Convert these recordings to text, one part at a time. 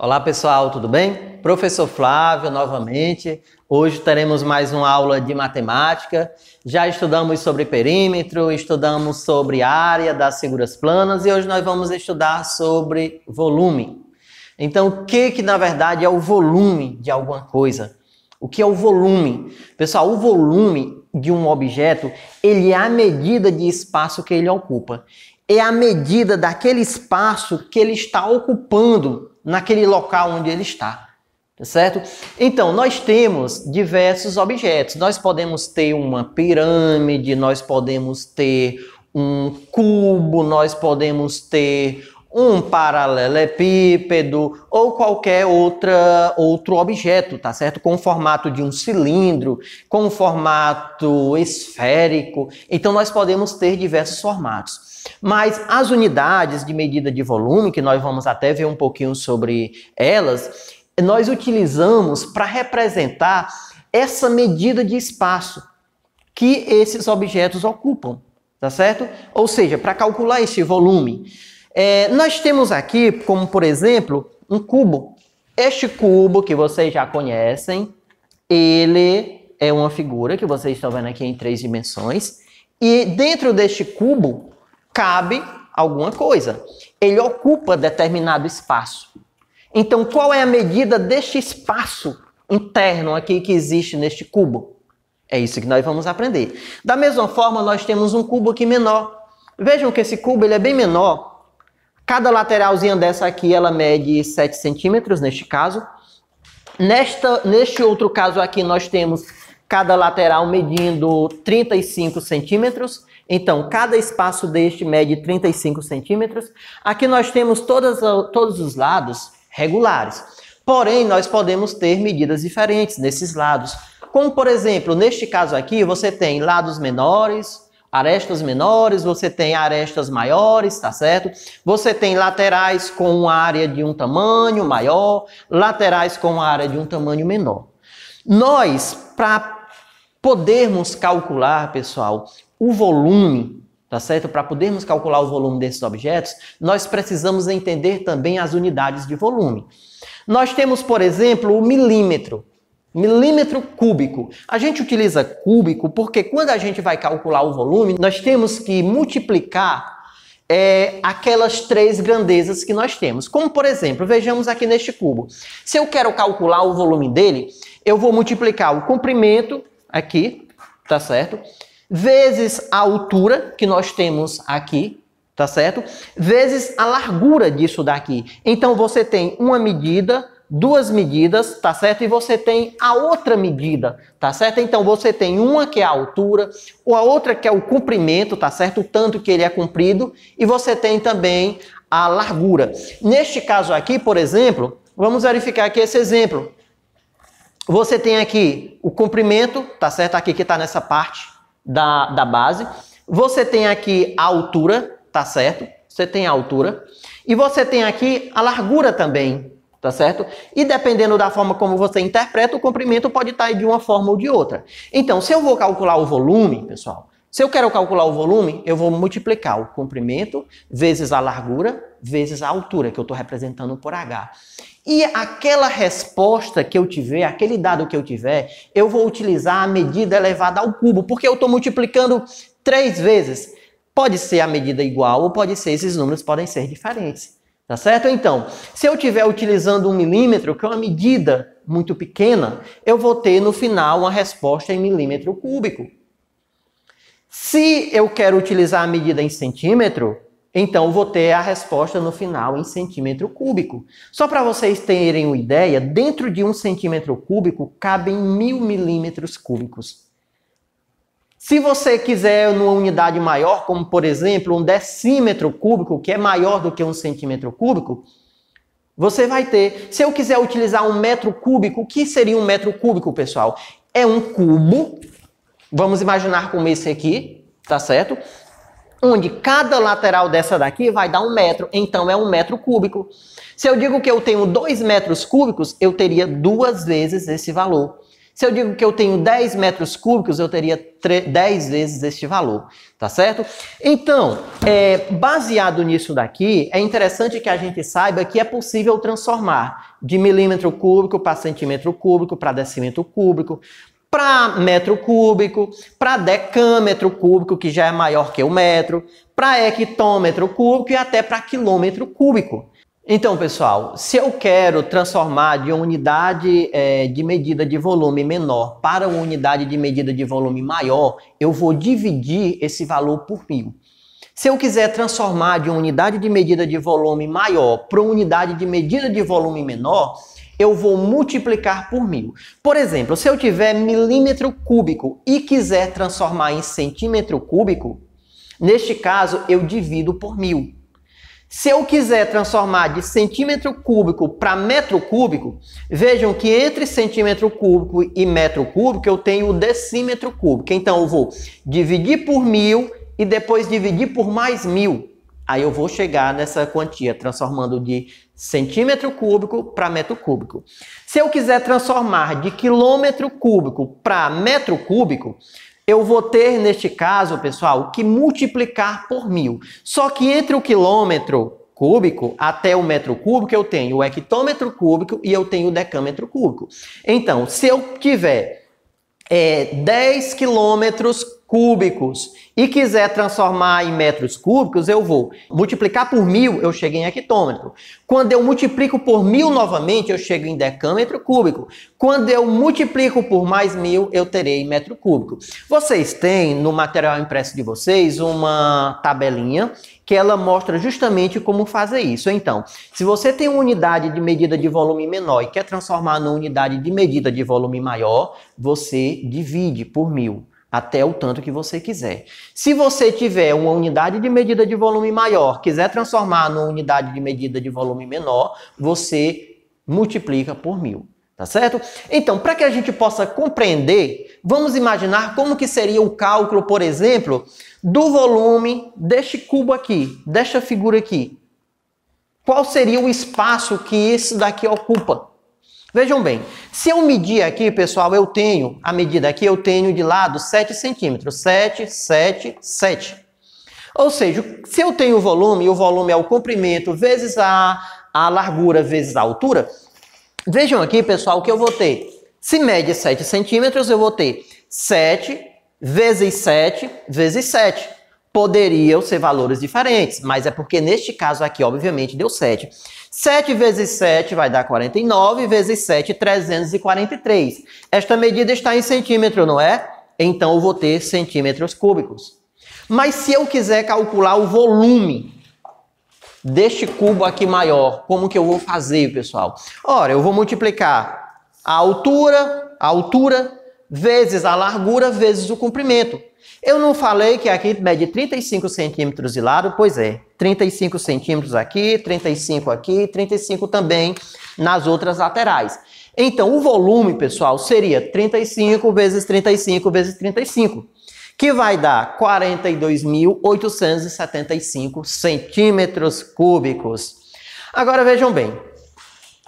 Olá pessoal, tudo bem? Professor Flávio novamente. Hoje teremos mais uma aula de matemática. Já estudamos sobre perímetro, estudamos sobre área das figuras planas e hoje nós vamos estudar sobre volume. Então, o que na verdade é o volume de alguma coisa? O que é o volume? Pessoal, o volume de um objeto, ele é a medida de espaço que ele ocupa. É a medida daquele espaço que ele está ocupando naquele local onde ele está, tá certo? Então, nós temos diversos objetos. Nós podemos ter uma pirâmide, nós podemos ter um cubo, nós podemos ter um paralelepípedo ou qualquer outro objeto, tá certo? Com o formato de um cilindro, com o formato esférico. Então, nós podemos ter diversos formatos. Mas as unidades de medida de volume, que nós vamos até ver um pouquinho sobre elas, nós utilizamos para representar essa medida de espaço que esses objetos ocupam, tá certo? Ou seja, para calcular esse volume, nós temos aqui, como por exemplo, um cubo. Este cubo que vocês já conhecem, ele é uma figura que vocês estão vendo aqui em 3 dimensões. E dentro deste cubo cabe alguma coisa. Ele ocupa determinado espaço. Então, qual é a medida deste espaço interno aqui que existe neste cubo? É isso que nós vamos aprender. Da mesma forma, nós temos um cubo aqui menor. Vejam que esse cubo ele é bem menor. Cada lateralzinha dessa aqui, ela mede 7 centímetros, neste caso. Neste outro caso aqui, nós temos cada lateral medindo 35 centímetros. Então, cada espaço deste mede 35 centímetros. Aqui nós temos todos os lados regulares. Porém, nós podemos ter medidas diferentes nesses lados. Como, por exemplo, neste caso aqui, você tem lados menores, arestas menores, você tem arestas maiores, tá certo? Você tem laterais com área de um tamanho maior, laterais com área de um tamanho menor. Nós, para podermos calcular, pessoal, o volume, tá certo? Para podermos calcular o volume desses objetos, nós precisamos entender também as unidades de volume. Nós temos, por exemplo, o milímetro. Milímetro cúbico. A gente utiliza cúbico porque quando a gente vai calcular o volume, nós temos que multiplicar aquelas 3 grandezas que nós temos. Como, por exemplo, vejamos aqui neste cubo. Se eu quero calcular o volume dele, eu vou multiplicar o comprimento aqui, tá certo? Vezes a altura que nós temos aqui, tá certo? Vezes a largura disso daqui. Então, você tem uma medida, 2 medidas, tá certo? E você tem a outra medida, tá certo? Então, você tem uma que é a altura, ou a outra que é o comprimento, tá certo? O tanto que ele é comprido, e você tem também a largura. Neste caso aqui, por exemplo, vamos verificar aqui esse exemplo. Você tem aqui o comprimento, tá certo? Aqui que está nessa parte da base. Você tem aqui a altura, tá certo? Você tem a altura. E você tem aqui a largura também, tá certo? E dependendo da forma como você interpreta, o comprimento pode estar de uma forma ou de outra. Então, se eu vou calcular o volume, pessoal, se eu quero calcular o volume, eu vou multiplicar o comprimento vezes a largura vezes a altura, que eu estou representando por H. E aquela resposta que eu tiver, aquele dado que eu tiver, eu vou utilizar a medida elevada ao cubo, porque eu estou multiplicando 3 vezes. Pode ser a medida igual ou pode ser, esses números podem ser diferentes. Tá certo? Então, se eu estiver utilizando 1 milímetro, que é uma medida muito pequena, eu vou ter no final uma resposta em milímetro cúbico. Se eu quero utilizar a medida em centímetro, então eu vou ter a resposta no final em centímetro cúbico. Só para vocês terem uma ideia, dentro de 1 centímetro cúbico cabem 1000 milímetros cúbicos. Se você quiser numa unidade maior, como por exemplo um decímetro cúbico, que é maior do que 1 centímetro cúbico, você vai ter. Se eu quiser utilizar 1 metro cúbico, o que seria 1 metro cúbico, pessoal? É um cubo, vamos imaginar como esse aqui, tá certo? Onde cada lateral dessa daqui vai dar 1 metro, então é 1 metro cúbico. Se eu digo que eu tenho 2 metros cúbicos, eu teria 2 vezes esse valor. Se eu digo que eu tenho 10 metros cúbicos, eu teria 10 vezes este valor, tá certo? Então, baseado nisso daqui, é interessante que a gente saiba que é possível transformar de milímetro cúbico para centímetro cúbico, para decímetro cúbico, para metro cúbico, para decâmetro cúbico, que já é maior que o metro, para hectômetro cúbico e até para quilômetro cúbico. Então, pessoal, se eu quero transformar de uma unidade de medida de volume menor para uma unidade de medida de volume maior, eu vou dividir esse valor por 1000. Se eu quiser transformar de uma unidade de medida de volume maior para uma unidade de medida de volume menor, eu vou multiplicar por 1000. Por exemplo, se eu tiver milímetro cúbico e quiser transformar em centímetro cúbico, neste caso eu divido por 1000. Se eu quiser transformar de centímetro cúbico para metro cúbico, vejam que entre centímetro cúbico e metro cúbico eu tenho o decímetro cúbico. Então eu vou dividir por 1000 e depois dividir por mais 1000. Aí eu vou chegar nessa quantia, transformando de centímetro cúbico para metro cúbico. Se eu quiser transformar de quilômetro cúbico para metro cúbico, eu vou ter, neste caso, pessoal, que multiplicar por 1000. Só que entre o quilômetro cúbico até o metro cúbico, eu tenho o hectômetro cúbico e eu tenho o decâmetro cúbico. Então, se eu tiver 10 quilômetros cúbicos e quiser transformar em metros cúbicos, eu vou multiplicar por 1000, eu chego em hectômetro. Quando eu multiplico por 1000 novamente, eu chego em decâmetro cúbico. Quando eu multiplico por mais 1000, eu terei metro cúbico. Vocês têm no material impresso de vocês uma tabelinha que ela mostra justamente como fazer isso. Então, se você tem uma unidade de medida de volume menor e quer transformar numa unidade de medida de volume maior, você divide por 1000. Até o tanto que você quiser. Se você tiver uma unidade de medida de volume maior, quiser transformar numa unidade de medida de volume menor, você multiplica por 1000, tá certo? Então, para que a gente possa compreender, vamos imaginar como que seria o cálculo, por exemplo, do volume deste cubo aqui, desta figura aqui. Qual seria o espaço que isso daqui ocupa? Vejam bem, se eu medir aqui, pessoal, eu tenho, a medida aqui, eu tenho de lado 7 centímetros. 7, 7, 7. Ou seja, se eu tenho o volume, e o volume é o comprimento vezes a largura vezes a altura, vejam aqui, pessoal, que eu vou ter, se mede 7 centímetros, eu vou ter 7 vezes 7 vezes 7. Poderiam ser valores diferentes, mas é porque neste caso aqui, obviamente, deu 7. 7 vezes 7 vai dar 49, vezes 7, 343. Esta medida está em centímetro, não é? Então eu vou ter centímetros cúbicos. Mas se eu quiser calcular o volume deste cubo aqui maior, como que eu vou fazer, pessoal? Ora, eu vou multiplicar a altura vezes a largura vezes o comprimento. Eu não falei que aqui mede 35 centímetros de lado? Pois é, 35 centímetros aqui, 35 aqui, 35 também nas outras laterais. Então, o volume, pessoal, seria 35 vezes 35 vezes 35, que vai dar 42.875 centímetros cúbicos. Agora, vejam bem,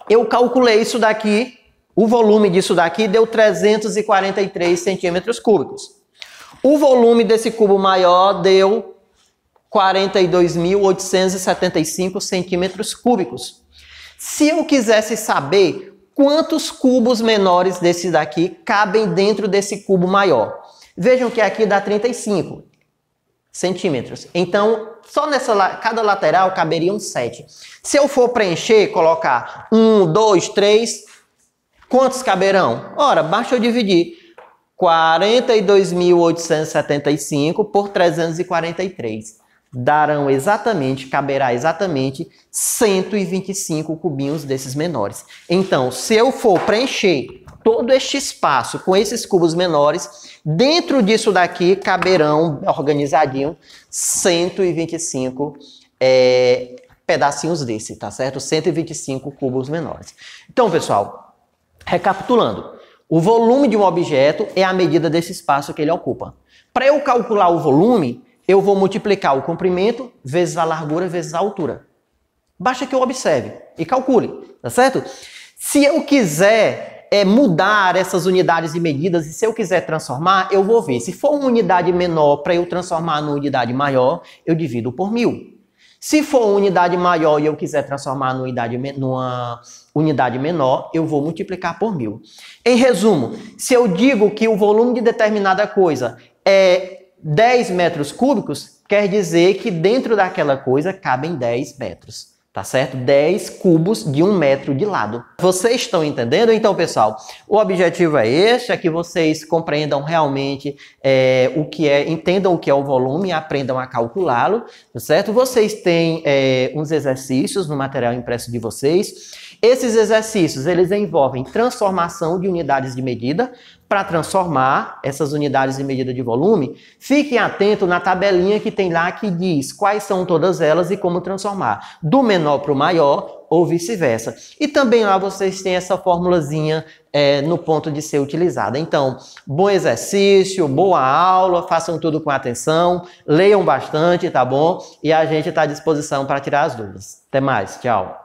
eu calculei isso daqui, o volume disso daqui deu 343 centímetros cúbicos. O volume desse cubo maior deu 42.875 centímetros cúbicos. Se eu quisesse saber quantos cubos menores desse daqui cabem dentro desse cubo maior, vejam que aqui dá 35 centímetros. Então, só cada lateral caberiam 7. Se eu for preencher, colocar 1, 2, 3, quantos caberão? Ora, basta eu dividir 42.875 por 343. Caberá exatamente 125 cubinhos desses menores. Então, se eu for preencher todo este espaço com esses cubos menores, dentro disso daqui caberão, organizadinho, 125 pedacinhos desse, tá certo? 125 cubos menores. Então, pessoal, recapitulando. O volume de um objeto é a medida desse espaço que ele ocupa. Para eu calcular o volume, eu vou multiplicar o comprimento vezes a largura vezes a altura. Basta que eu observe e calcule, tá certo? Se eu quiser mudar essas unidades de medidas e se eu quiser transformar, eu vou ver. Se for uma unidade menor para eu transformar numa unidade maior, eu divido por 1000. Se for uma unidade maior e eu quiser transformar numa unidade menor, eu vou multiplicar por 1000. Em resumo, se eu digo que o volume de determinada coisa é 10 metros cúbicos, quer dizer que dentro daquela coisa cabem 10 metros. Tá certo? 10 cubos de 1 metro de lado. Vocês estão entendendo? Então, pessoal, o objetivo é este, é que vocês compreendam realmente o que é, entendam o que é o volume e aprendam a calculá-lo, tá certo? Vocês têm uns exercícios no material impresso de vocês. Esses exercícios, eles envolvem transformação de unidades de medida. Para transformar essas unidades de medida de volume, fiquem atentos na tabelinha que tem lá que diz quais são todas elas e como transformar, do menor para o maior ou vice-versa. E também lá vocês têm essa formulazinha no ponto de ser utilizada. Então, bom exercício, boa aula, façam tudo com atenção, leiam bastante, tá bom? E a gente está à disposição para tirar as dúvidas. Até mais, tchau!